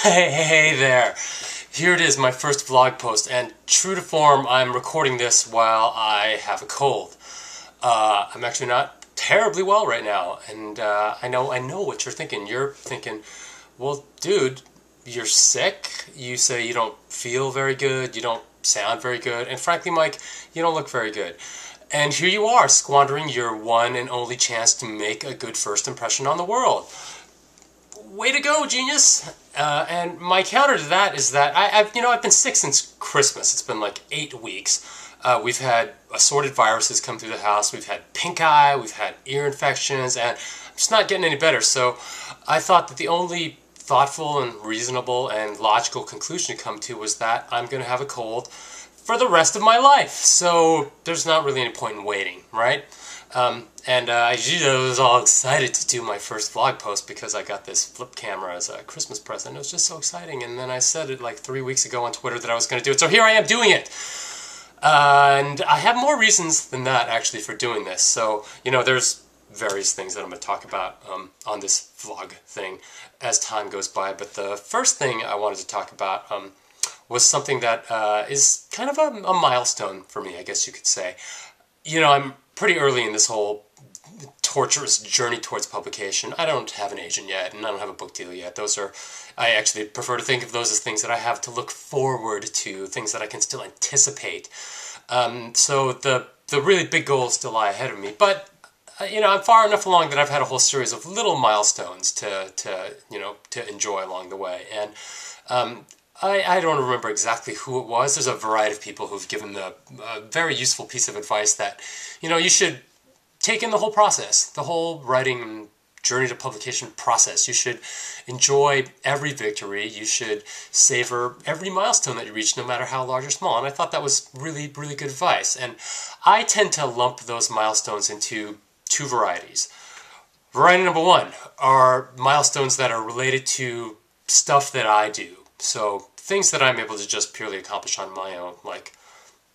Hey there! Here it is, my first vlog post, and true to form, I'm recording this while I have a cold. I'm actually not terribly well right now, and I know what you're thinking. You're thinking, well, dude, you're sick, you say you don't feel very good, you don't sound very good, and frankly, Mike, you don't look very good. And here you are, squandering your one and only chance to make a good first impression on the world. Way to go, genius! And my counter to that is that I've been sick since Christmas. It's been like 8 weeks. We've had assorted viruses come through the house. We've had pink eye. We've had ear infections, and I'm just not getting any better. So I thought that the only thoughtful and reasonable and logical conclusion to come to was that I'm going to have a cold for the rest of my life. So there's not really any point in waiting, right? I was all excited to do my first vlog post because I got this flip camera as a Christmas present. It was just so exciting, and then I said it like 3 weeks ago on Twitter that I was going to do it, so here I am doing it! And I have more reasons than that, actually, for doing this. So, there's various things that I'm going to talk about on this vlog thing as time goes by, but the first thing I wanted to talk about was something that is kind of a milestone for me, I guess you could say. I'm pretty early in this whole torturous journey towards publication. I don't have an agent yet, and I don't have a book deal yet. I actually prefer to think of those as things that I have to look forward to, things that I can still anticipate. So the really big goals still lie ahead of me, but I'm far enough along that I've had a whole series of little milestones to enjoy along the way. And I don't remember exactly who it was. There's a variety of people who've given a very useful piece of advice that, you should take in the whole process, the whole writing journey to publication process. You should enjoy every victory. You should savor every milestone that you reach, no matter how large or small. And I thought that was really, really good advice. And I tend to lump those milestones into two varieties. Variety number one are milestones that are related to stuff that I do. So things that I'm able to just purely accomplish on my own, like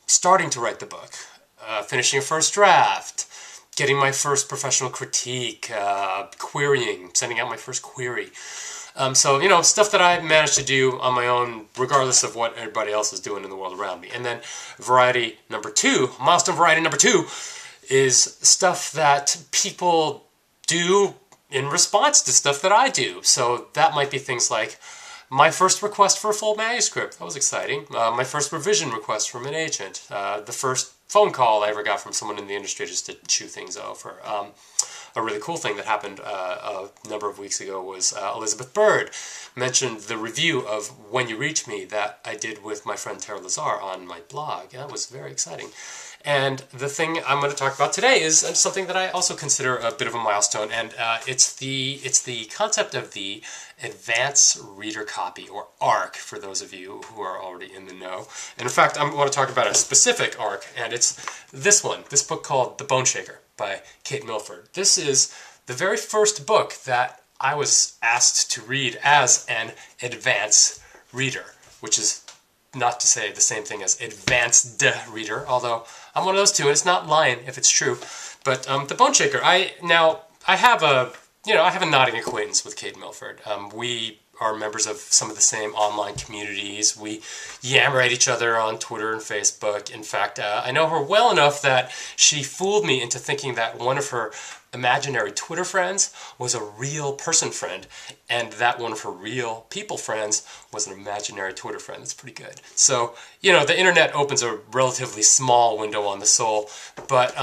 starting to write the book, finishing a first draft, getting my first professional critique, querying, sending out my first query. So, stuff that I managed to do on my own, regardless of what everybody else is doing in the world around me. And then milestone variety number two, is stuff that people do in response to stuff that I do. So that might be things like my first request for a full manuscript. That was exciting. My first revision request from an agent. The first phone call I ever got from someone in the industry just to chew things over. A really cool thing that happened a number of weeks ago was Elizabeth Bird mentioned the review of When You Reach Me that I did with my friend Tara Lazar on my blog. That was very exciting. And the thing I'm going to talk about today is something that I also consider a bit of a milestone, and it's the concept of the Advanced Reader Copy, or ARC, for those of you who are already in the know. And in fact, I want to talk about a specific ARC, and it's this book called The Boneshaker by Kate Milford. This is the very first book that I was asked to read as an advanced reader, which is not to say the same thing as advanced reader, although I'm one of those two, and it's not lying if it's true. But The Boneshaker, I have a nodding acquaintance with Kate Milford. We are members of some of the same online communities. We yammer at each other on Twitter and Facebook. In fact, I know her well enough that she fooled me into thinking that one of her imaginary Twitter friends was a real person friend, and that one of her real people friends was an imaginary Twitter friend. That's pretty good. So, the internet opens a relatively small window on the soul, but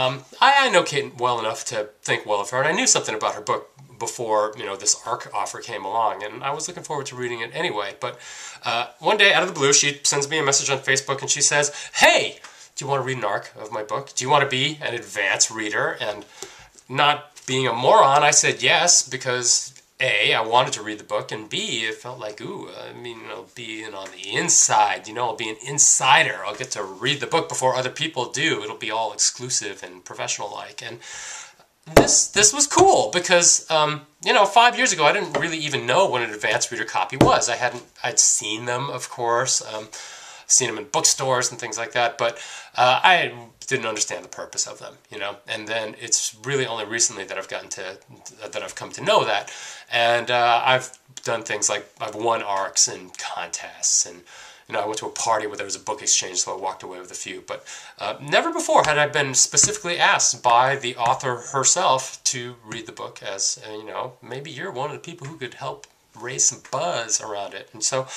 I know Kate well enough to think well of her, and I knew something about her book before, this ARC offer came along, and I was looking forward to reading it anyway. But one day, out of the blue, she sends me a message on Facebook, and she says, "Hey, do you want to read an ARC of my book? Do you want to be an advanced reader?" And not being a moron, I said yes, because A, I wanted to read the book, and B, it felt like, being on the inside, I'll be an insider. I'll get to read the book before other people do. It'll be all exclusive and professional-like. And this was cool because, 5 years ago, I didn't really even know what an advanced reader copy was. I'd seen them, of course. seen them in bookstores and things like that, but I didn't understand the purpose of them, you know. And then it's really only recently that I've come to know that, and I've done things like I've won ARCs and contests, and you know, I went to a party where there was a book exchange, so I walked away with a few. But never before had I been specifically asked by the author herself to read the book as, you know, maybe you're one of the people who could help raise some buzz around it. And so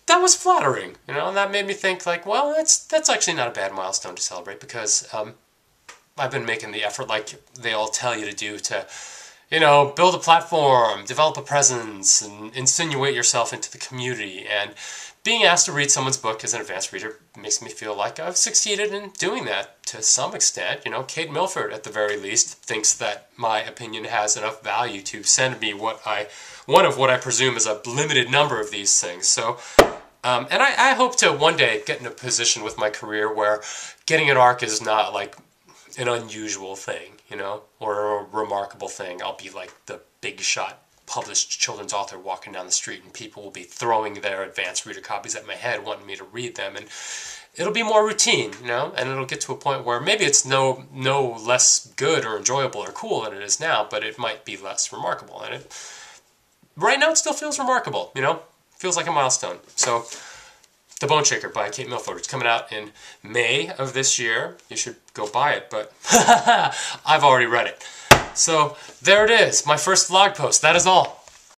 that was flattering, you know, and that made me think, like, well, that's actually not a bad milestone to celebrate, because I've been making the effort, like they all tell you to do, to, you know, build a platform, develop a presence, and insinuate yourself into the community. And being asked to read someone's book as an advanced reader makes me feel like I've succeeded in doing that to some extent. You know, Kate Milford, at the very least, thinks that my opinion has enough value to send me one of what I presume is a limited number of these things. So, and I hope to one day get in a position with my career where getting an ARC is not like an unusual thing, you know, or a remarkable thing. I'll be like the big shot published children's author walking down the street, and people will be throwing their advanced reader copies at my head wanting me to read them, and it'll be more routine, you know, and it'll get to a point where maybe it's no less good or enjoyable or cool than it is now, but it might be less remarkable. And right now it still feels remarkable, you know, feels like a milestone. So The Boneshaker by Kate Milford. It's coming out in May of this year. You should go buy it, but I've already read it. So there it is, my first vlog post. That is all.